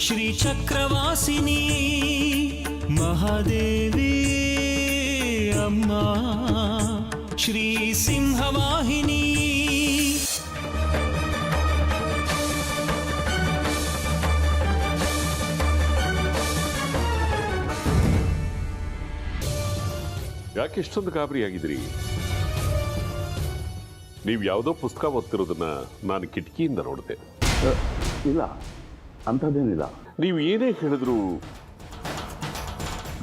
ಶ್ರೀಚಕ್ರವಾಸಿನಿ ಮಹಾದೇವಿ ಅಮ್ಮ ಶ್ರೀ ಸಿಂಹವಾಹಿನಿ. ಯಾಕೆ ಇಷ್ಟೊಂದು ಗಾಬರಿಯಾಗಿದ್ರಿ? ನೀವು ಯಾವುದೋ ಪುಸ್ತಕ ಓದ್ತಿರೋದನ್ನ ನಾನು ಕಿಟಕಿಯಿಂದ ನೋಡಿದೆ. ಇಲ್ಲ, ಅಂಥದ್ದೇನಿಲ್ಲ. ನೀವು ಏನೇ ಹೇಳಿದ್ರು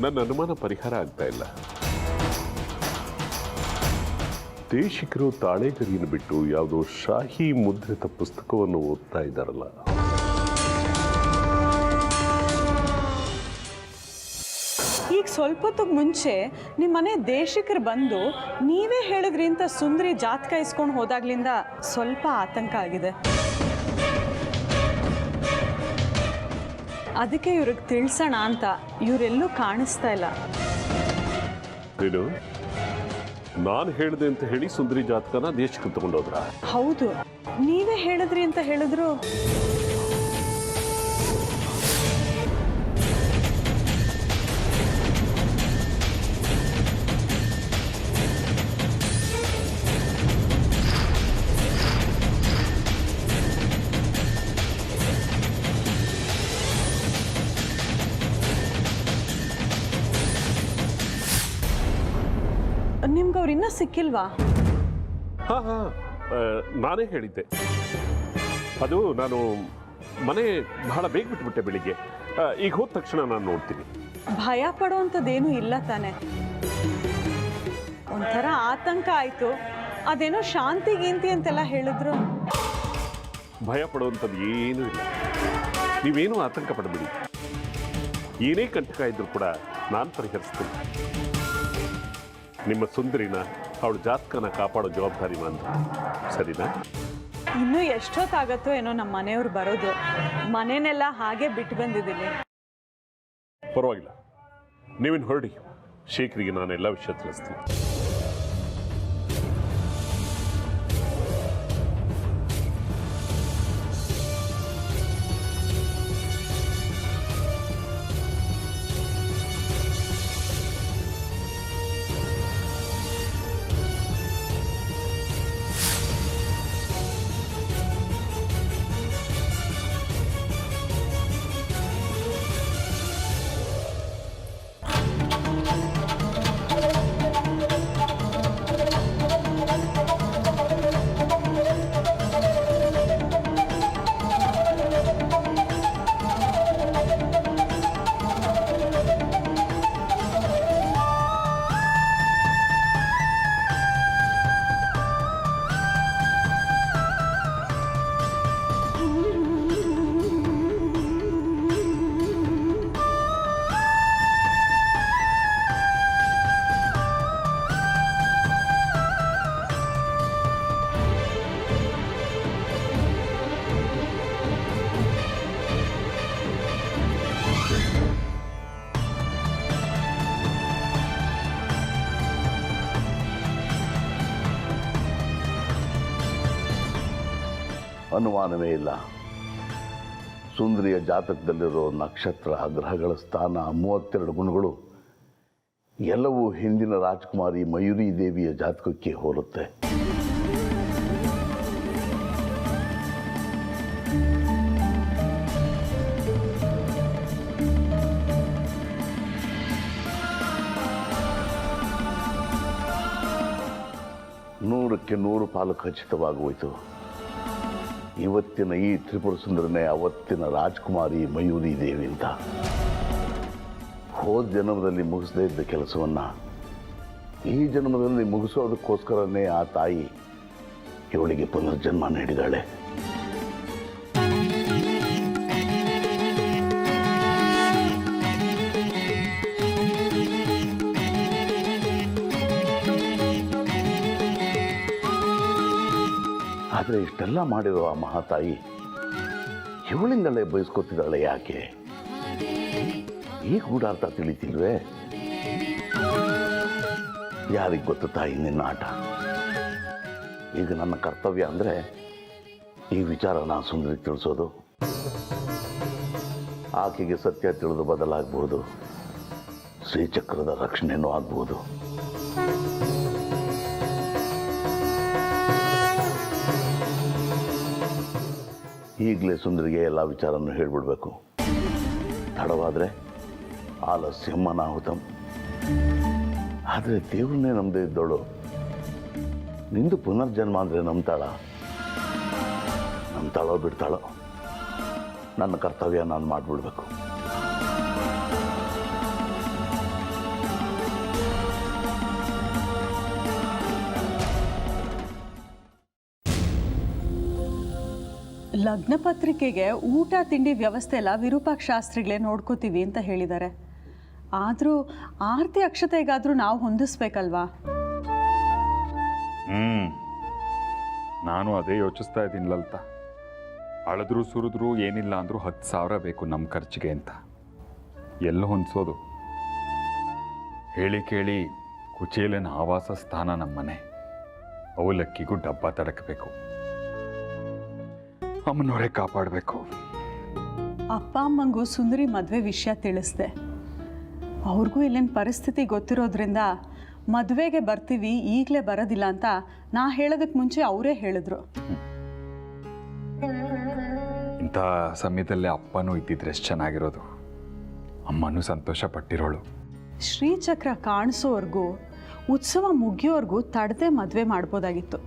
ನನ್ನ ಅನುಮಾನ ಪರಿಹಾರ ಆಗ್ತಾ ಇಲ್ಲ. ದೇಶಿಕರು ತಾಳೆಗರಿಯನ್ನು ಬಿಟ್ಟು ಯಾವುದೋ ಶಾಹಿ ಮುದ್ರಿತ ಪುಸ್ತಕವನ್ನು ಓದ್ತಾ ಇದ್ದಾರಲ್ಲ. ಈಗ ಸ್ವಲ್ಪ ಹೊತ್ತಿಗೆ ಮುಂಚೆ ನಿಮ್ಮ ಮನೆ ದೇಶಿಕರು ಬಂದು ನೀವೇ ಹೇಳಿದ್ರಿ ಅಂತ ಸುಂದರಿ ಜಾತಕ ಇಸ್ಕೊಂಡು ಹೋದಾಗ್ಲಿಂದ ಸ್ವಲ್ಪ ಆತಂಕ ಆಗಿದೆ. ಅದಕ್ಕೆ ಇವ್ರಿಗೆ ತಿಳಿಸೋಣ ಅಂತ. ಇವರೆಲ್ಲೂ ಕಾಣಿಸ್ತಾ ಇಲ್ಲ. ಏನು ನಾನು ಹೇಳಿದೆ ಅಂತ ಹೇಳಿ ಸುಂದರಿ ಜಾತಕನ ದೇಶಕ್ಕೆ ತಗೊಂಡೋದ್ರ? ಹೌದು, ನೀವೇ ಹೇಳಿದ್ರಿ ಅಂತ ಹೇಳಿದ್ರು. ನಿಮ್ಗೆ ಅವ್ರು ಇನ್ನೂ ಸಿಕ್ಕಿಲ್ವಾ? ಹಾ, ನಾನೇ ಹೇಳಿದ್ದೆ. ಅದು ನಾನು ಮನೆ ಬಹಳ ಬೇಗ ಬಿಟ್ಬಿಟ್ಟೆ ಬೆಳಿಗ್ಗೆ. ಈಗ ಹೋದ ತಕ್ಷಣ ನಾನು ನೋಡ್ತೀನಿ. ಭಯ ಪಡೋವಂಥದ್ದೇನೂ ಇಲ್ಲ ತಾನೆ? ಒಂಥರ ಆತಂಕ ಆಯಿತು. ಅದೇನೋ ಶಾಂತಿ ಗೀಂತಿ ಅಂತೆಲ್ಲ ಹೇಳಿದ್ರು. ಭಯ ಪಡುವಂಥದ್ದು ಏನೂ ಇಲ್ಲ. ನೀವೇನೂ ಆತಂಕ ಪಡಬೇಡಿ. ಏನೇ ಕಂಟಕ ಇದ್ರೂ ಕೂಡ ನಾನು ಪರಿಹರಿಸ್ತೀನಿ. ನಿಮ್ಮ ಸುಂದರಿನ ಅವಳ ಜಾತಕನ ಕಾಪಾಡೋ ಜವಾಬ್ದಾರಿ ನಂದು. ಸರಿನಾ? ಇನ್ನೂ ಎಷ್ಟೊತ್ತಾಗತ್ತೋ ಏನೋ ನಮ್ಮ ಮನೆಯವ್ರು ಬರೋದು. ಮನೆನೆಲ್ಲ ಹಾಗೆ ಬಿಟ್ಟು ಬಂದಿದ್ದೀನಿ. ಪರವಾಗಿಲ್ಲ, ನೀವಿನ್ನು ಹೊರಡಿ. ಶೇಖರಿಗೆ ನಾನೆಲ್ಲ ವಿಷಯ ತಿಳಿಸ್ತೀನಿ. ಅನುಮಾನವೇ ಇಲ್ಲ. ಸುಂದರಿಯ ಜಾತಕದಲ್ಲಿರೋ ನಕ್ಷತ್ರ, ಗ್ರಹಗಳ ಸ್ಥಾನ, 32 ಗುಣಗಳು ಎಲ್ಲವೂ ಹಿಂದಿನ ರಾಜಕುಮಾರಿ ಮಯೂರಿ ದೇವಿಯ ಜಾತಕಕ್ಕೆ ಹೋಲುತ್ತೆ. ನೂರಕ್ಕೆ 100 ಪಾಲು ಖಚಿತವಾಗೋಯ್ತು. ಇವತ್ತಿನ ಈ ತ್ರಿಪುರ ಸುಂದರನೇ ಅವತ್ತಿನ ರಾಜಕುಮಾರಿ ಮಯೂರಿ ದೇವಿ ಅಂತ. ಹೋದ ಜನ್ಮದಲ್ಲಿ ಮುಗಿಸದೇ ಇದ್ದ ಕೆಲಸವನ್ನು ಈ ಜನ್ಮದಲ್ಲಿ ಮುಗಿಸೋದಕ್ಕೋಸ್ಕರನೇ ಆ ತಾಯಿ ಇವಳಿಗೆ ಪುನರ್ಜನ್ಮ ನೀಡಿದಾಳೆ. ಆದರೆ ಇಷ್ಟೆಲ್ಲ ಮಾಡಿರೋ ಆ ಮಹಾತಾಯಿ ಇವಳಿಂದಲೇ ಬಯಸ್ಕೊತಿದ್ದಾಳೆ ಯಾಕೆ? ಈ ಗೂಢಾರ್ಥ ತಿಳಿತಿಲ್ವೇ? ಯಾರಿಗೆ ಗೊತ್ತು ತಾಯಿ ನಿನ್ನ ಆಟ? ಈಗ ನನ್ನ ಕರ್ತವ್ಯ ಅಂದರೆ ಈ ವಿಚಾರನ ಸುಂದರಿ ತಿಳಿಸೋದು. ಆಕೆಗೆ ಸತ್ಯ ತಿಳಿದು ಬದಲಾಗಬಹುದು, ಶ್ರೀಚಕ್ರದ ರಕ್ಷಣೆನೂ ಆಗ್ಬೋದು. ಈಗಲೇ ಸುಂದರಿಗೆ ಎಲ್ಲ ವಿಚಾರವನ್ನು ಹೇಳಿಬಿಡ್ಬೇಕು. ತಡವಾದರೆ ಆಲಸ್ಯಂ ಅನಾಹುತಂ. ಆದರೆ ದೇವ್ರನ್ನೇ ನಂಬದೇ ಇದ್ದವಳು ನಿಂದು ಪುನರ್ಜನ್ಮ ಅಂದರೆ ನಂಬ್ತಾಳೋ ಬಿಡ್ತಾಳೋ, ನನ್ನ ಕರ್ತವ್ಯ ನಾನು ಮಾಡಿಬಿಡ್ಬೇಕು. ಲಗ್ನ ಪತ್ರಿಕೆಗೆ ಊಟ ತಿಂಡಿ ವ್ಯವಸ್ಥೆ ಎಲ್ಲ ವಿರೂಪಾಕ್ಷ ಶಾಸ್ತ್ರಿಗಳೇ ನೋಡ್ಕೋತೀವಿ ಅಂತ ಹೇಳಿದ್ದಾರೆ. ಆದರೂ ಆರತಿ ಅಕ್ಷತೆಗಾದರೂ ನಾವು ಹೊಂದಿಸ್ಬೇಕಲ್ವಾ? ನಾನು ಅದೇ ಯೋಚಿಸ್ತಾ ಇದ್ದೀನಿ ಲಲಿತಾ. ಅಳೆದ್ರು ಸುರಿದ್ರು ಏನಿಲ್ಲ ಅಂದರೂ 10,000 ಬೇಕು ನಮ್ಮ ಖರ್ಚಿಗೆ ಅಂತ. ಎಲ್ಲ ಹೊಂದಿಸೋದು? ಹೇಳಿ ಕೇಳಿ ಕುಚೇಲನ ಆವಾಸ ಸ್ಥಾನ ನಮ್ಮನೆ. ಅವಲಕ್ಕಿಗೂ ಡಬ್ಬ ತಡಕಬೇಕು. ಅಮ್ಮನವರೇ ಕಾಪಾಡಬೇಕು. ಅಪ್ಪ ಅಮ್ಮಂಗೂ ಸುಂದರಿ ಮದುವೆ ವಿಷಯ ತಿಳಿಸ್ದೆ. ಅವ್ರಿಗೂ ಇಲ್ಲಿನ ಪರಿಸ್ಥಿತಿ ಗೊತ್ತಿರೋದ್ರಿಂದ ಮದುವೆಗೆ ಬರ್ತೀವಿ, ಈಗಲೇ ಬರೋದಿಲ್ಲ ಅಂತ ನಾ ಹೇಳೋದಕ್ಕೆ ಮುಂಚೆ ಅವರೇ ಹೇಳಿದ್ರು. ಇಂಥ ಸಮಯದಲ್ಲೇ ಅಪ್ಪನೂ ಇದ್ದಿದ್ರೆ ಎಷ್ಟು ಚೆನ್ನಾಗಿರೋದು. ಅಮ್ಮನೂ ಸಂತೋಷ ಪಟ್ಟಿರೋಳು. ಶ್ರೀಚಕ್ರ ಕಾಣಿಸೋವರೆಗೂ, ಉತ್ಸವ ಮುಗಿಯೋವರೆಗೂ ತಡದೆ ಮದುವೆ ಮಾಡ್ಬೋದಾಗಿತ್ತು.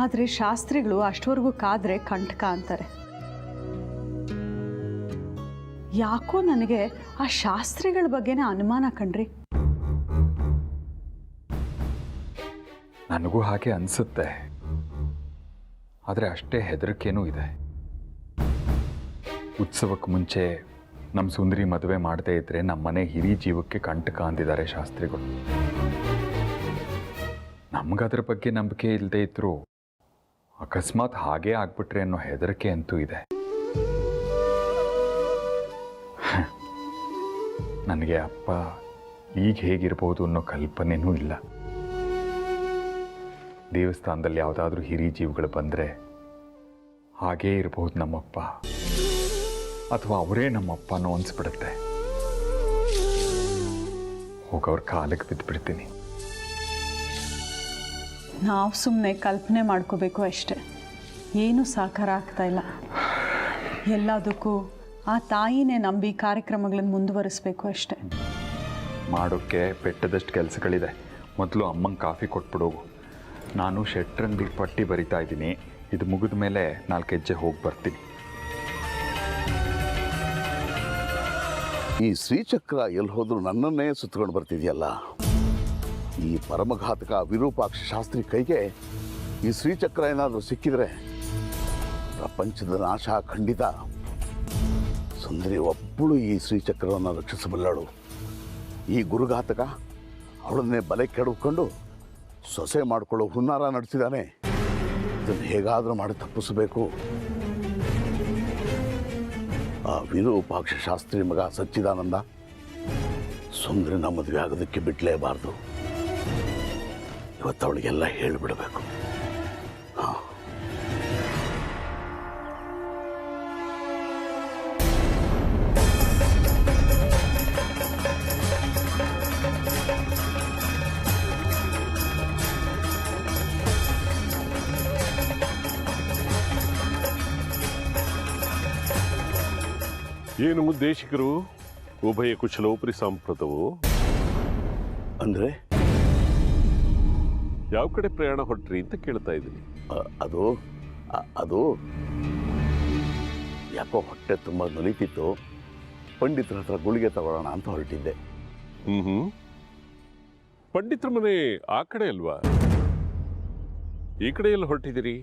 ಆದರೆ ಶಾಸ್ತ್ರಿಗಳು ಅಷ್ಟವರೆಗೂ ಕಾದ್ರೆ ಕಂಟಕ ಅಂತಾರೆ. ಯಾಕೋ ನನಗೆ ಆ ಶಾಸ್ತ್ರಿಗಳ ಬಗ್ಗೆನೇ ಅನುಮಾನ ಕಣ್ರಿ. ನನಗೂ ಹಾಗೆ ಅನಿಸುತ್ತೆ. ಆದರೆ ಅಷ್ಟೇ ಹೆದರಿಕೆನೂ ಇದೆ. ಉತ್ಸವಕ್ಕೆ ಮುಂಚೆ ನಮ್ಮ ಸುಂದರಿ ಮದುವೆ ಮಾಡದೇ ಇದ್ರೆ ನಮ್ಮನೆ ಹಿರಿ ಜೀವಕ್ಕೆ ಕಂಟಕ ಅಂದಿದ್ದಾರೆ ಶಾಸ್ತ್ರಿಗಳು. ನಮಗದ್ರ ಬಗ್ಗೆ ನಂಬಿಕೆ ಇಲ್ಲದೆ ಇದ್ರೂ ಅಕಸ್ಮಾತ್ ಹಾಗೇ ಆಗ್ಬಿಟ್ರೆ ಅನ್ನೋ ಹೆದರಿಕೆ ಅಂತೂ ಇದೆ. ನನಗೆ ಅಪ್ಪ ಈಗ ಹೇಗಿರ್ಬೋದು ಅನ್ನೋ ಕಲ್ಪನೆನೂ ಇಲ್ಲ. ದೇವಸ್ಥಾನದಲ್ಲಿ ಯಾವುದಾದ್ರೂ ಹಿರಿ ಜೀವಗಳು ಬಂದರೆ ಹಾಗೇ ಇರ್ಬೋದು ನಮ್ಮಪ್ಪ, ಅಥವಾ ಅವರೇ ನಮ್ಮಪ್ಪನೋ ಅನಿಸ್ಬಿಡುತ್ತೆ. ಹೋಗವ್ರ ಕಾಲಕ್ಕೆ ಬಿದ್ದುಬಿಡ್ತೀನಿ. ನಾವು ಸುಮ್ಮನೆ ಕಲ್ಪನೆ ಮಾಡ್ಕೋಬೇಕು ಅಷ್ಟೆ. ಏನೂ ಸಾಕಾರ ಆಗ್ತಾ ಇಲ್ಲ. ಎಲ್ಲದಕ್ಕೂ ಆ ತಾಯಿನೇ ನಂಬಿ ಕಾರ್ಯಕ್ರಮಗಳನ್ನು ಮುಂದುವರಿಸ್ಬೇಕು ಅಷ್ಟೆ. ಮಾಡೋಕ್ಕೆ ಬೆಟ್ಟದಷ್ಟು ಕೆಲಸಗಳಿದೆ. ಮೊದಲು ಅಮ್ಮಂಗೆ ಕಾಫಿ ಕೊಟ್ಬಿಡೋಗು. ನಾನು ಶೆಟ್ರಂಗಡಿ ಪಟ್ಟಿ ಬರಿತಾ ಇದ್ದೀನಿ. ಇದು ಮುಗಿದ ಮೇಲೆ 4 ಹೆಜ್ಜೆ ಹೋಗಿ ಬರ್ತೀನಿ. ಈ ಶ್ರೀಚಕ್ರ ಎಲ್ಲಿ ಹೋದ್ರೂ ನನ್ನನ್ನೇ ಸುತ್ತಕೊಂಡು ಬರ್ತಿದೆಯಲ್ಲ. ಈ ಪರಮಘಾತಕ ವಿರೂಪಾಕ್ಷ ಶಾಸ್ತ್ರಿ ಕೈಗೆ ಈ ಶ್ರೀಚಕ್ರ ಏನಾದರೂ ಸಿಕ್ಕಿದ್ರೆ ಪ್ರಪಂಚದ ನಾಶ ಖಂಡಿತ. ಸುಂದರಿ ಒಬ್ಬಳು ಈ ಶ್ರೀಚಕ್ರವನ್ನು ರಕ್ಷಿಸಬಲ್ಲಳು. ಈ ಗುರುಘಾತಕ ಅವಳನ್ನೇ ಬಲೆ ಕೆಡಕೊಂಡು ಸೊಸೆ ಮಾಡಿಕೊಳ್ಳೋ ಹುನ್ನಾರ ನಡೆಸಿದ್ದಾನೆ. ಇದನ್ನು ಹೇಗಾದರೂ ಮಾಡಿ ತಪ್ಪಿಸಬೇಕು. ಆ ವಿರೂಪಾಕ್ಷ ಶಾಸ್ತ್ರಿ ಮಗ ಸಚ್ಚಿದಾನಂದ ಸುಂದರಿನ ಮದುವೆ ಆಗೋದಕ್ಕೆ ಬಿಡಲೇಬಾರ್ದು. ಇವತ್ತು ಅವಳಿಗೆಲ್ಲ ಹೇಳಿಬಿಡಬೇಕು. ಹಾಂ, ಏನು ಮುದ್ದೇಶಿಕರು, ಉಭಯ ಕುಶಲೋಪರಿ ಸಂಪ್ರತವು ಅಂದರೆ ಯಾವ ಕಡೆ ಪ್ರಯಾಣ ಹೊಟ್ರಿ ಅಂತ ಕೇಳ್ತಾ ಇದ್ದೀನಿ. ಅದು ಯಾಕೋ ಹೊಟ್ಟೆ ತುಂಬ ನಲಿತಿತ್ತು. ಪಂಡಿತರ ಹತ್ರ ಗುಳಿಗೆ ತಗೊಳ್ಳೋಣ ಅಂತ ಹೊರಟಿದ್ದೆ. ಪಂಡಿತರ ಮನೆ ಆ ಕಡೆ ಅಲ್ವಾ? ಈ ಕಡೆ ಎಲ್ಲ ಹೊರಟಿದ್ದೀರಿ?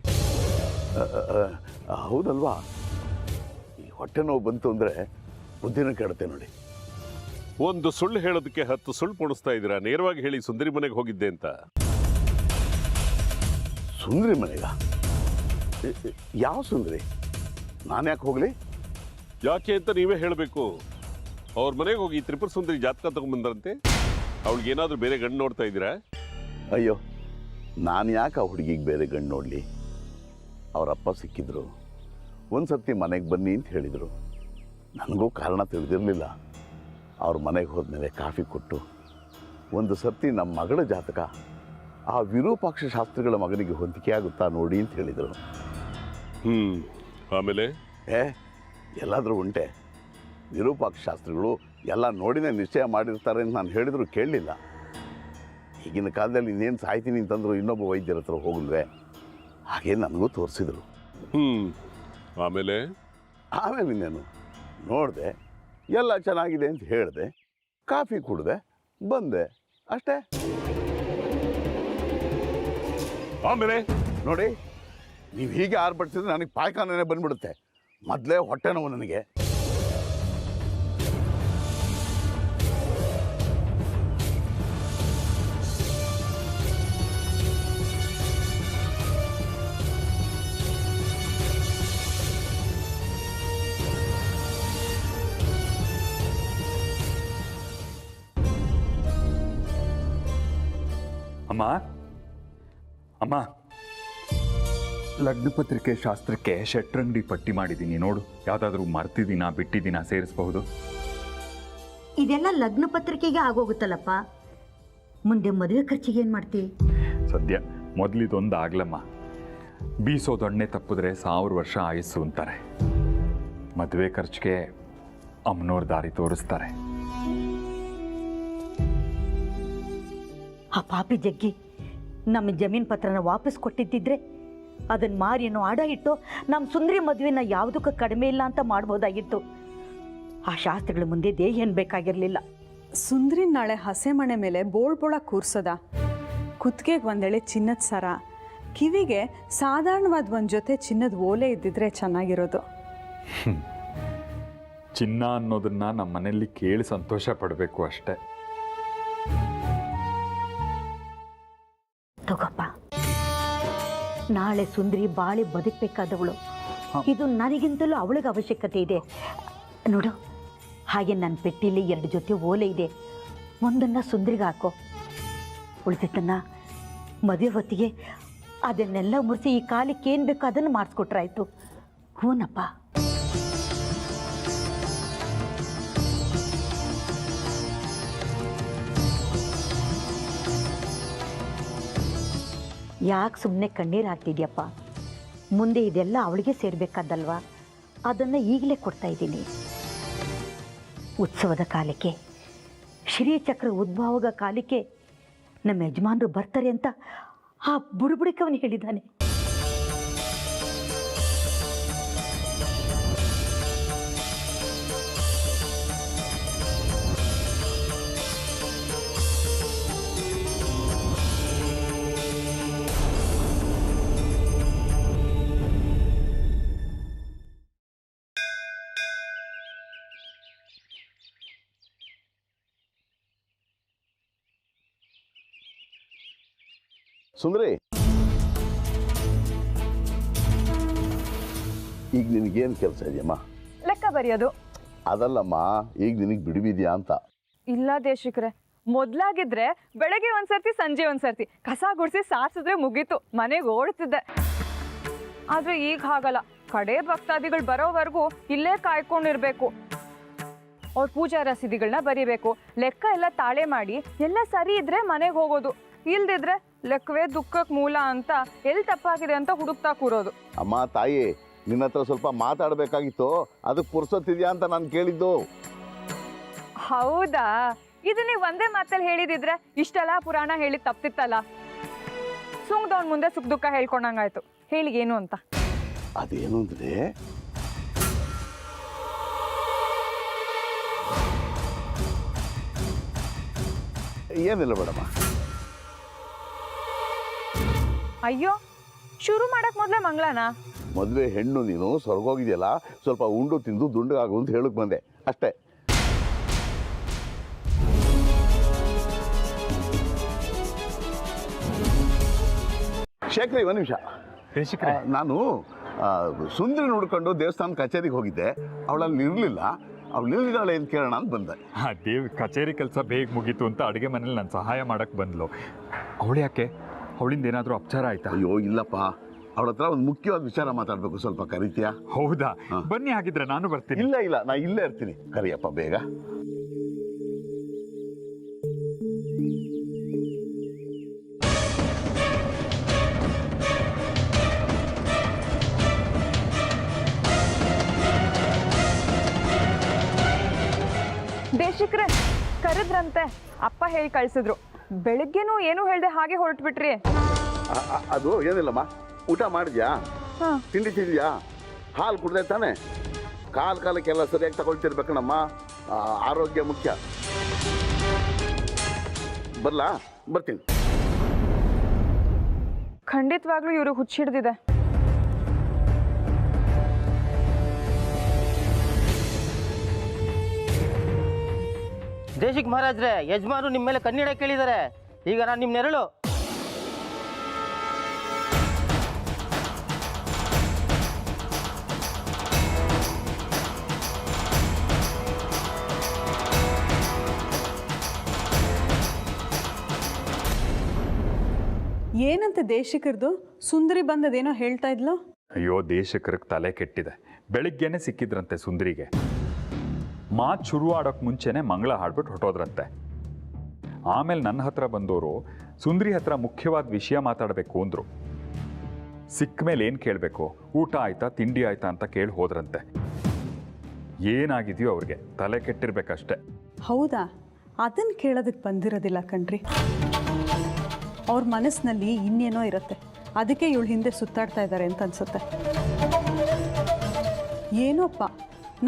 ಹೌದಲ್ವಾ? ಈ ಹೊಟ್ಟೆ ನೋವು ಬಂತು ಅಂದರೆ ಬುದ್ಧಿನ ಕೆಡುತ್ತೆ ನೋಡಿ. ಒಂದು ಸುಳ್ಳು ಹೇಳೋದಕ್ಕೆ 10 ಸುಳ್ಳು ಪೋಣಿಸ್ತಾ ಇದ್ದೀರಾ. ನೇರವಾಗಿ ಹೇಳಿ, ಸುಂದರಿ ಮನೆಗೆ ಹೋಗಿದ್ದೆ ಅಂತ. ಸುಂದರಿ ಮನೆಗ? ಯಾವ ಸುಂದರಿ? ನಾನು ಯಾಕೆ ಹೋಗಲಿ? ಯಾಕೆ ಅಂತ ನೀವೇ ಹೇಳಬೇಕು. ಅವ್ರ ಮನೆಗೆ ಹೋಗಿ ತ್ರಿಪುರ ಸುಂದರಿ ಜಾತಕ ತಗೊಂಡ್ಬಂದ್ರಂತೆ. ಅವಳಿಗೆ ಏನಾದರೂ ಬೇರೆ ಗಂಡು ನೋಡ್ತಾ ಇದ್ದೀರಾ? ಅಯ್ಯೋ, ನಾನು ಯಾಕೆ ಆ ಹುಡುಗಿಗೆ ಬೇರೆ ಗಂಡು ನೋಡಲಿ? ಅವರಪ್ಪ ಸಿಕ್ಕಿದ್ರು. ಒಂದು ಸರ್ತಿ ಮನೆಗೆ ಬನ್ನಿ ಅಂತ ಹೇಳಿದರು. ನನಗೂ ಕಾರಣ ತಿಳಿದಿರಲಿಲ್ಲ. ಅವ್ರ ಮನೆಗೆ ಹೋದ್ಮೇಲೆ ಕಾಫಿ ಕೊಟ್ಟು ಒಂದು ಸರ್ತಿ ನಮ್ಮ ಮಗಳ ಜಾತಕ ಆ ವಿರೂಪಾಕ್ಷ ಶಾಸ್ತ್ರಿಗಳ ಮಗನಿಗೆ ಹೊಂದಿಕೆ ಆಗುತ್ತಾ ನೋಡಿ ಅಂತ ಹೇಳಿದರು. ಆಮೇಲೆ ಎಲ್ಲಾದರೂ ಉಂಟೆ, ವಿರೂಪಾಕ್ಷ ಶಾಸ್ತ್ರಿಗಳು ಎಲ್ಲ ನೋಡಿನೇ ನಿಶ್ಚಯ ಮಾಡಿರ್ತಾರೆ ಅಂತ ನಾನು ಹೇಳಿದ್ರು ಕೇಳಲಿಲ್ಲ. ಈಗಿನ ಕಾಲದಲ್ಲಿ ಇನ್ನೇನು ಸಾಯ್ತೀನಿ ಅಂತಂದ್ರು ಇನ್ನೊಬ್ಬ ವೈದ್ಯರ ಹತ್ರ ಹೋಗಲ್ವೇ, ಹಾಗೆ ನನಗೂ ತೋರಿಸಿದರು. ಆಮೇಲೆ ಇನ್ನೇನು ನೋಡಿದೆ, ಎಲ್ಲ ಚೆನ್ನಾಗಿದೆ ಅಂತ ಹೇಳಿದೆ, ಕಾಫಿ ಕುಡಿದೆ, ಬಂದೆ, ಅಷ್ಟೇ. ಆಮೇಲೆ ನೋಡಿ, ನೀವು ಹೀಗೆ ಆರ್ಭಟಿಸಿದ್ರೆ ನನಗೆ ಪಾಯ್ಖಾನೆ ಬಂದ್ಬಿಡುತ್ತೆ. ಮೊದಲೇ ಹೊಟ್ಟೆ ನೋವು ನನಗೆ. ಅಮ್ಮ ಅಮ್ಮ, ಲಗ್ನ ಪತ್ರಿಕೆ ಶಾಸ್ತ್ರಕ್ಕೆ ಶೆಟ್ರಂಗಡಿ ಪಟ್ಟಿ ಮಾಡಿದ್ದೀನಿ ನೋಡು. ಯಾವುದಾದ್ರೂ ಮರ್ತಿದ್ದೀನಾ ಬಿಟ್ಟಿದ್ದೀನಾ ಸೇರಿಸಬಹುದು? ಇದೆಲ್ಲ ಲಗ್ನ ಪತ್ರಿಕೆಗೆ ಆಗೋಗುತ್ತಲ್ಲಪ್ಪ. ಮುಂದೆ ಮದುವೆ ಖರ್ಚಿಗೆ ಏನು ಮಾಡ್ತೀವಿ? ಸದ್ಯ ಮೊದಲಿದೊಂದು ಆಗ್ಲಮ್ಮ. ಬೀಸೋ ದೊಣ್ಣೆ ತಪ್ಪಿದ್ರೆ 1000 ವರ್ಷ ಆಯುಸ್ಸು ಅಂತಾರೆ. ಮದುವೆ ಖರ್ಚಿಗೆ ಅಮ್ಮನವ್ರ ದಾರಿ ತೋರಿಸ್ತಾರೆ. ಆ ಪಾಪಿ ಜಗ್ಗಿ ನಮ್ಮ ಜಮೀನು ಪತ್ರನ ವಾಪಸ್ ಕೊಟ್ಟಿದ್ದಿದ್ರೆ ಅದನ್ನು ಮಾರಿನೋ ಅಡ ಇಟ್ಟು ನಮ್ಮ ಸುಂದರಿ ಮದುವೆನ ಯಾವುದಕ್ಕೂ ಕಡಿಮೆ ಇಲ್ಲ ಅಂತ ಮಾಡ್ಬೋದಾಗಿತ್ತು. ಆ ಶಾಸ್ತ್ರಗಳ ಮುಂದೆ ದೇಹ ಏನು ಬೇಕಾಗಿರಲಿಲ್ಲ. ಸುಂದ್ರಿ ನಾಳೆ ಹಸೆಮಣೆ ಮೇಲೆ ಬೋಳ್ಬೋಳ ಕೂರ್ಸೋದ, ಕುತ್ತಿಗೆಗೆ ಒಂದೆಳೆ ಚಿನ್ನದ ಸರ, ಕಿವಿಗೆ ಸಾಧಾರಣವಾದ ಒಂದು ಜೊತೆ ಚಿನ್ನದ ಓಲೆ ಇದ್ದಿದ್ರೆ ಚೆನ್ನಾಗಿರೋದು. ಚಿನ್ನ ಅನ್ನೋದನ್ನ ನಮ್ಮ ಮನೆಯಲ್ಲಿ ಕೇಳಿ ಸಂತೋಷ ಪಡಬೇಕು ಅಷ್ಟೇ. ತಗೋಪ್ಪ, ನಾಳೆ ಸುಂದರಿ ಬಾಳಿ ಬದುಕಬೇಕಾದವಳು. ಇದು ನನಗಿಂತಲೂ ಅವಳಿಗೆ ಅವಶ್ಯಕತೆ ಇದೆ ನೋಡು. ಹಾಗೆ ನನ್ನ ಪೆಟ್ಟಿಲಿ 2 ಜೊತೆ ಓಲೆ ಇದೆ, ಒಂದನ್ನು ಸುಂದರಿಗೆ ಹಾಕೋ, ಉಳಿದಿದ್ದನ್ನು ಮದುವೆ ಹೊತ್ತಿಗೆ ಅದನ್ನೆಲ್ಲ ಮುರಿಸಿ ಈ ಕಾಲಕ್ಕೆ ಏನು ಬೇಕೋ ಅದನ್ನು ಮಾಡಿಸ್ಕೊಟ್ರಾಯ್ತು. ಹೂನಪ್ಪ. ಯಾಕೆ ಸುಮ್ಮನೆ ಕಣ್ಣೀರು ಹಾಕ್ತಿದ್ಯಪ್ಪ? ಮುಂದೆ ಇದೆಲ್ಲ ಅವಳಿಗೆ ಸೇರಬೇಕಾದಲ್ವಾ? ಅದನ್ನು ಈಗಲೇ ಕೊಡ್ತಾ ಇದ್ದೀನಿ. ಉತ್ಸವದ ಕಾಲಕ್ಕೆ, ಶ್ರೀಚಕ್ರ ಉದ್ಭವದ ಕಾಲಕ್ಕೆ ನಮ್ಮ ಯಜಮಾನರು ಬರ್ತಾರೆ ಅಂತ ಆ ಬುಡುಬುಡಿಕವನು ಹೇಳಿದ್ದಾನೆ. ಸುಂದರಿ, ಈಗ ನಿನಗೇನು ಕೆಲಸ ಇದೆಯಮ್ಮ? ಲೆಕ್ಕ ಬರೆಯೋದು. ಅದಲ್ಲಮ್ಮ, ಈಗ ನಿನಗೆ ಬಿಡುವಿದೆಯಾ ಅಂತ. ಇಲ್ಲ ದೇಶಿಕ್ರೆ, ಮೊದ್ಲಾಗಿದ್ರೆ ಬೆಳಗ್ಗೆ ಒಂದ್ಸರ್ತಿ ಸಂಜೆ ಒಂದ್ಸರ್ತಿ ಕಸ ಗುಡಿಸಿ ಸಾರಿಸಿದ್ರೆ ಮುಗೀತು, ಮನೆಗೆ ಓಡ್ತಿದ್ದೆ. ಆದ್ರೆ ಈಗ ಹಾಗಲ್ಲ. ಕಡೆ ಭಕ್ತಾದಿಗಳು ಬರೋವರೆಗೂ ಇಲ್ಲೇ ಕಾಯ್ಕೊಂಡಿರ್ಬೇಕು. ಅವ್ರ ಪೂಜಾ ರಸೀದಿಗಳನ್ನ ಬರಿಬೇಕು, ಲೆಕ್ಕ ಎಲ್ಲ ತಾಳೆ ಮಾಡಿ ಎಲ್ಲ ಸರಿ ಇದ್ರೆ ಮನೆಗೆ ಹೋಗೋದು. ಇಲ್ದಿದ್ರೆ ಲೆಕ್ಕವೇ ದುಃಖಕ್ಕೆ ಮೂಲ ಅಂತ ಎಲ್ಲಿ ತಪ್ಪಾಗಿದೆ ಅಂತ ಹುಡುಕ್ತಾ ಕೂರೋದು. ಅಮ್ಮ ತಾಯಿ, ನಿನ್ನ ಹತ್ರ ಸ್ವಲ್ಪ ಮಾತಾಡಬೇಕಾಗಿತ್ತು, ಅದಕ್ಕೆ ಪುರ್ಸೊತ್ತಿದ್ಯಾ ಅಂತ ನಾನು ಕೇಳಿದ್ದು. ಹೌದಾ? ಇದು ನೀವು ಒಂದೇ ಮಾತಲ್ಲಿ ಹೇಳಿದಿದ್ರೆ ಇಷ್ಟೆಲ್ಲ ಪುರಾಣ ಹೇಳಿ ತಪ್ತಿತ್ತಲ್ಲ. ಸುಂಗ್ದವನ್ ಮುಂದೆ ಸುಖ ದುಃಖ ಹೇಳ್ಕೊಂಡಂಗಾಯ್ತು. ಹೇಳಿ ಏನು ಅಂತ. ಅದೇನು ಅಂದ್ರೆ, ಏನಿಲ್ಲ ಮೇಡಮ್ಮ. ಅಯ್ಯೋ, ಶುರು ಮಾಡಕ್ ಮೊದಲೇ ಮಂಗಳನ? ಮದುವೆ ಹೆಣ್ಣು ನೀನು ಸ್ವರ್ಗೋಗಿದೆಯಲ್ಲ, ಸ್ವಲ್ಪ ಉಂಡು ತಿಂದು ದುಂಡಗಾಗು ಅಂತ ಹೇಳಕ್ ಬಂದೆ ಅಷ್ಟೇ. ಶೇಖರಿ, ಒಂದು ನಿಮಿಷ. ನಾನು ಸುಂದರಿ ನೋಡ್ಕೊಂಡು ದೇವಸ್ಥಾನ ಕಚೇರಿಗೆ ಹೋಗಿದ್ದೆ, ಅವಳಲ್ಲಿ ಇರಲಿಲ್ಲ. ಅವಳು ನಿಲ್ಲಿದ್ದಾಳೆ ಅಂತ ಕೇಳೋಣ ಅಂತ ಬಂದೆ. ದೇವ್ ಕಚೇರಿ ಕೆಲಸ ಬೇಗ ಮುಗೀತು ಅಂತ ಅಡುಗೆ ಮನೇಲಿ ನಾನು ಸಹಾಯ ಮಾಡಕ್ಕೆ ಬಂದ್ಲು. ಅವಳು ಯಾಕೆ? ಅವಳಿಂದ ಏನಾದರೂ ಅಪಚಾರ ಆಯ್ತಾ? ಅಯ್ಯೋ ಇಲ್ಲಪ್ಪ, ಅವಳ ಹತ್ರ ಒಂದು ಮುಖ್ಯವಾದ ವಿಚಾರ ಮಾತಾಡಬೇಕು, ಸ್ವಲ್ಪ ಕರಿತೀಯಾ? ಹೌದಾ? ಬನ್ನಿ, ಹಾಗಿದ್ರೆ ನಾನು ಬರ್ತೀನಿ. ಇಲ್ಲ ನಾ ಇಲ್ಲೇ ಇರ್ತೀನಿ, ಕರಿಯಪ್ಪ ಬೇಗ. ದೇಶಿಕ್ರೆ ಕರೆದ್ರಂತೆ, ಅಪ್ಪ ಹೇಳಿ ಕಳ್ಸಿದ್ರು. ಬೆಳಿಗ್ಗೆನೂ ಏನು ಹೇಳ್ದೆ ಹಾಗೆ ಹೊರಟ್ಬಿಟ್ರಿ. ಅದು ಏನಿಲ್ಲಮ್ಮ, ಊಟ ಮಾಡಿದ್ಯಾ? ತಿಂಡಿ ತಿಂದ್ಯಾ? ಹಾಲು ಕುಡ್ದೆ ತಾನೆ? ಕಾಲಕ್ಕೆಲ್ಲ ಸರಿಯಾಗಿ ತಗೊಳ್ತಿರ್ಬೇಕಣ್ಣಮ್ಮ, ಆರೋಗ್ಯ ಮುಖ್ಯ. ಬರ್ತೀನಿ. ಖಂಡಿತವಾಗ್ಲೂ ಇವರು ಹುಚ್ಚಿಡ್ದಿದೆ. ದೇಶಿಕ್ ಮಹಾರಾಜ್ರೆ, ಯಜಮಾನರು ನಿಮ್ಮ ಮೇಲೆ ಕಣ್ಣಿಡ ಕೇಳಿದ್ದಾರೆ. ಈಗ ನಾನು ನಿಮ್ಮ ನೆರಳು. ಏನಂತೆ ದೇಶಿಕರದು? ಸುಂದರಿ ಬಂದದೇನೋ ಹೇಳ್ತಾ ಇದ್ಲು. ಅಯ್ಯೋ, ದೇಶಕರಿಗೆ ತಲೆ ಕೆಟ್ಟಿದೆ. ಬೆಳಿಗ್ಗೆನೆ ಸಿಕ್ಕಿದ್ರಂತೆ ಸುಂದರಿಗೆ. ಮಾತು ಶುರು ಆಡೋಕ್ಕೆ ಮುಂಚೆನೆ ಮಂಗಳ ಹಾಡ್ಬಿಟ್ಟು ಹೊಟ್ಟೋದ್ರಂತೆ. ಆಮೇಲೆ ನನ್ನ ಹತ್ರ ಬಂದವರು ಸುಂದರಿ ಹತ್ರ ಮುಖ್ಯವಾದ ವಿಷಯ ಮಾತಾಡಬೇಕು ಅಂದರು. ಸಿಕ್ಕ ಮೇಲೆ ಏನು ಕೇಳಬೇಕು, ಊಟ ಆಯ್ತಾ ತಿಂಡಿ ಆಯ್ತಾ ಅಂತ ಕೇಳಿ ಹೋದ್ರಂತೆ. ಏನಾಗಿದೆಯೋ ಅವ್ರಿಗೆ, ತಲೆ ಕೆಟ್ಟಿರ್ಬೇಕಷ್ಟೆ. ಹೌದಾ? ಅದನ್ನು ಕೇಳೋದಕ್ಕೆ ಬಂದಿರೋದಿಲ್ಲ ಕಣ್ರಿ. ಅವ್ರ ಮನಸ್ಸಿನಲ್ಲಿ ಇನ್ನೇನೋ ಇರುತ್ತೆ, ಅದಕ್ಕೆ ಇವಳು ಹಿಂದೆ ಸುತ್ತಾಡ್ತಾ ಇದ್ದಾರೆ ಅಂತ ಅನ್ಸುತ್ತೆ. ಏನೋಪ್ಪ,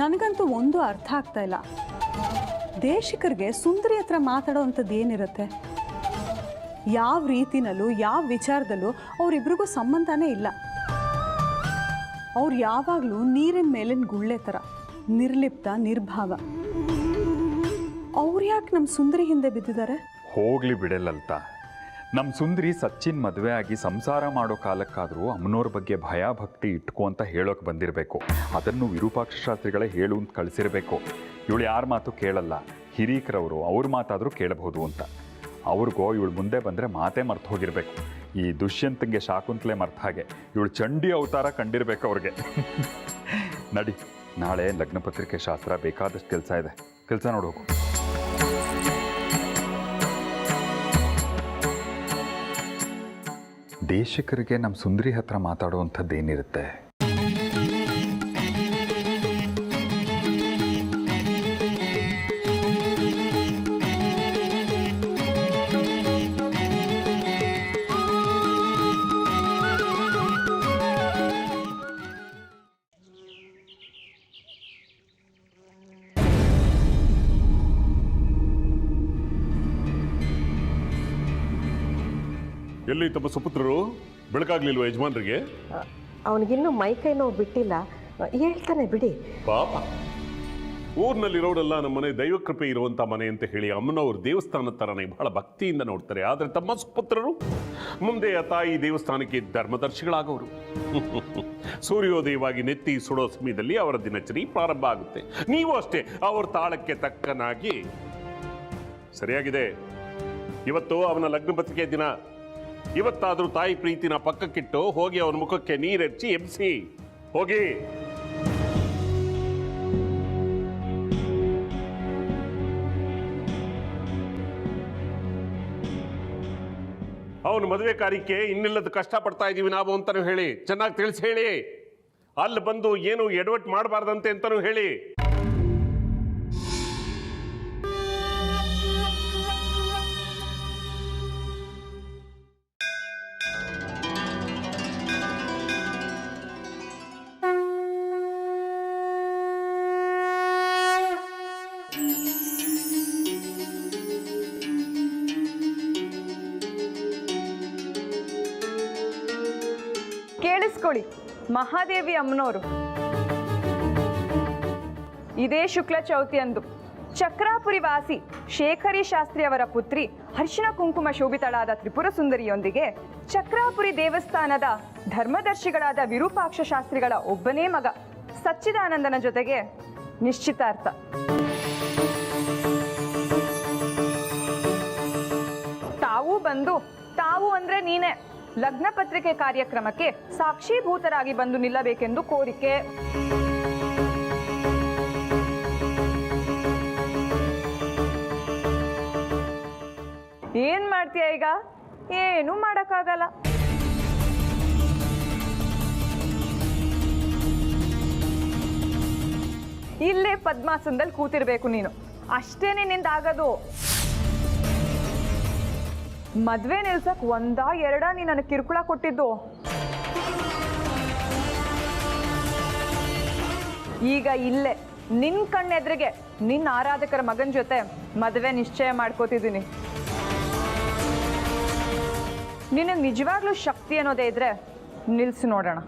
ನನಗಂತೂ ಒಂದು ಅರ್ಥ ಆಗ್ತಾ ಇಲ್ಲ. ದೇಶಿಕರಿಗೆ ಸುಂದರಿ ಹತ್ರ ಮಾತಾಡೋ ಅಂಥದ್ದು ಏನಿರುತ್ತೆ? ಯಾವ ರೀತಿನಲ್ಲೂ ಯಾವ ವಿಚಾರದಲ್ಲೂ ಅವರಿಬ್ರಿಗೂ ಸಂಬಂಧನೇ ಇಲ್ಲ. ಅವ್ರು ಯಾವಾಗಲೂ ನೀರಿನ ಮೇಲಿನ ಗುಳ್ಳೆ ಥರ, ನಿರ್ಲಿಪ್ತ, ನಿರ್ಭಾವ. ಅವ್ರು ಯಾಕೆ ನಮ್ಮ ಸುಂದರಿ ಹಿಂದೆ ಬಿದ್ದಿದ್ದಾರೆ? ಹೋಗ್ಲಿ ಬಿಡಲ್ಲಲ್ತ. ನಮ್ಮ ಸುಂದರಿ ಸಚ್ಚಿನ್ ಮದುವೆ ಆಗಿ ಸಂಸಾರ ಮಾಡೋ ಕಾಲಕ್ಕಾದರೂ ಅಮ್ಮನವ್ರ ಬಗ್ಗೆ ಭಯ ಭಕ್ತಿ ಇಟ್ಕೊ ಅಂತ ಹೇಳೋಕೆ ಬಂದಿರಬೇಕು. ಅದನ್ನು ವಿರೂಪಾಕ್ಷ ಶಾಸ್ತ್ರಿಗಳೇ ಹೇಳು ಅಂತ ಕಳಿಸಿರಬೇಕು. ಇವಳು ಯಾರ ಮಾತು ಕೇಳಲ್ಲ, ಹಿರೀಕರವರು ಅವ್ರ ಮಾತಾದರೂ ಕೇಳಬಹುದು ಅಂತ. ಅವ್ರಿಗೋ ಇವಳು ಮುಂದೆ ಬಂದರೆ ಮಾತೇ ಮರ್ತು ಹೋಗಿರ್ಬೇಕು. ಈ ದುಷ್ಯಂತಂಗೆ ಶಾಕುಂತಲೆ ಮರ್ತ ಹಾಗೆ ಇವಳು ಚಂಡಿ ಅವತಾರ ಕಂಡಿರ್ಬೇಕು ಅವ್ರಿಗೆ. ನಡಿ, ನಾಳೆ ಲಗ್ನ ಪತ್ರಿಕೆ ಶಾಸ್ತ್ರ, ಬೇಕಾದಷ್ಟು ಕೆಲಸ ಇದೆ, ಕೆಲಸ ನೋಡೋಕು. ದೇಶಕರಿಗೆ ನಮ್ಮ ಸುಂದರಿ ಹತ್ರ ಮಾತಾಡುವಂಥದ್ದು ಏನಿರುತ್ತೆ? ಎಲ್ಲಿ ತಮ್ಮ ಸುಪುತ್ರರು? ಬೆಳಕಾಗ್ಲಿಲ್ವ ಯಜಮಾನ್ರಿಗೆ? ಅವನಿಗಿನ್ನೂ ಮೈಕೈ ನೋವು ಬಿಟ್ಟಿಲ್ಲ, ಹೇಳ್ತಾನೆ ಬಿಡಿ. ಪಾಪ, ಊರಿನಲ್ಲಿರೋರೆಲ್ಲ ನಮ್ಮ ಮನೆ ದೈವಕೃಪೆ ಇರುವಂಥ ಮನೆ ಅಂತ ಹೇಳಿ ಅಮ್ಮನವ್ರ ದೇವಸ್ಥಾನದ ಥರನೇ ಬಹಳ ಭಕ್ತಿಯಿಂದ ನೋಡ್ತಾರೆ. ಆದರೆ ತಮ್ಮ ಸುಪುತ್ರರು ಮುಂದೆ ಆ ತಾಯಿ ದೇವಸ್ಥಾನಕ್ಕೆ ಧರ್ಮದರ್ಶಿಗಳಾಗೋರು. ಸೂರ್ಯೋದಯವಾಗಿ ನೆತ್ತಿ ಸುಡೋ ಸಮಯದಲ್ಲಿ ಅವರ ದಿನಚರಿ ಪ್ರಾರಂಭ ಆಗುತ್ತೆ. ನೀವು ಅಷ್ಟೇ ಅವ್ರ ತಾಳಕ್ಕೆ ತಕ್ಕನಾಗಿ. ಸರಿಯಾಗಿದೆ, ಇವತ್ತು ಅವನ ಲಗ್ನ ಪತ್ರಿಕೆ ದಿನ. ಇವತ್ತಾದರೂ ತಾಯಿ ಪ್ರೀತಿನ ಪಕ್ಕಕ್ಕಿಟ್ಟು ಹೋಗಿ ಅವನ ಮುಖಕ್ಕೆ ನೀರೆಚ್ಚಿ ಎಬ್ಸಿ ಹೋಗಿ. ಅವನ ಮದುವೆ ಕಾರ್ಯಕ್ಕೆ ಇನ್ನಿಲ್ಲದ ಕಷ್ಟಪಡ್ತಾ ಇದ್ದೀವಿ ನಾವು ಅಂತಾನು ಹೇಳಿ, ಚೆನ್ನಾಗಿ ತಿಳಿಸಿ ಹೇಳಿ. ಅಲ್ಲಿ ಬಂದು ಏನು ಎಡವಟ್ಟು ಮಾಡಬಾರ್ದಂತೆ ಅಂತಾನು ಹೇಳಿ. ಕೇಳಿಸ್ಕೊಳ್ಳಿ, ಮಹಾದೇವಿ ಅಮ್ಮನವರು ಇದೇ ಶುಕ್ಲ ಚೌತಿ ಅಂದು ಚಕ್ರಾಪುರಿ ವಾಸಿ ಶೇಖರಿ ಶಾಸ್ತ್ರಿ ಅವರ ಪುತ್ರಿ ಅರಿಶಿಣ ಕುಂಕುಮ ಶೋಭಿತಳಾದ ತ್ರಿಪುರ ಸುಂದರಿಯೊಂದಿಗೆ ಚಕ್ರಾಪುರಿ ದೇವಸ್ಥಾನದ ಧರ್ಮದರ್ಶಿಗಳಾದ ವಿರೂಪಾಕ್ಷ ಶಾಸ್ತ್ರಿಗಳ ಒಬ್ಬನೇ ಮಗ ಸಚ್ಚಿದಾನಂದನ ಜೊತೆಗೆ ನಿಶ್ಚಿತಾರ್ಥ. ತಾವು ಬಂದು, ತಾವು ಅಂದ್ರೆ ನೀನೆ, ಲಗ್ನ ಪತ್ರಿಕೆ ಕಾರ್ಯಕ್ರಮಕ್ಕೆ ಸಾಕ್ಷೀಭೂತರಾಗಿ ಬಂದು ನಿಲ್ಲಬೇಕೆಂದು ಕೋರಿಕೆ. ಏನ್ ಮಾಡ್ತೀಯ ಈಗ? ಏನು ಮಾಡಕ್ಕಾಗಲ್ಲ. ಇಲ್ಲೇ ಪದ್ಮಾಸನದಲ್ಲಿ ಕೂತಿರ್ಬೇಕು ನೀನು, ಅಷ್ಟೇನೆ ನಿಂದಾಗದು. ಮದ್ವೆ ನಿಲ್ಸಕ್ ಒಂದಾ ಎರಡ ನೀ ನನಗೆ ಕಿರುಕುಳ ಕೊಟ್ಟಿದ್ದು. ಈಗ ಇಲ್ಲೇ ನಿನ್ ಕಣ್ಣೆದ್ರಿಗೆ ನಿನ್ನ ಆರಾಧಕರ ಮಗನ ಜೊತೆ ಮದುವೆ ನಿಶ್ಚಯ ಮಾಡ್ಕೋತಿದ್ದೀನಿ. ನಿನಗೆ ನಿಜವಾಗ್ಲೂ ಶಕ್ತಿ ಅನ್ನೋದೇ ಇದ್ರೆ ನಿಲ್ಸಿ ನೋಡೋಣ.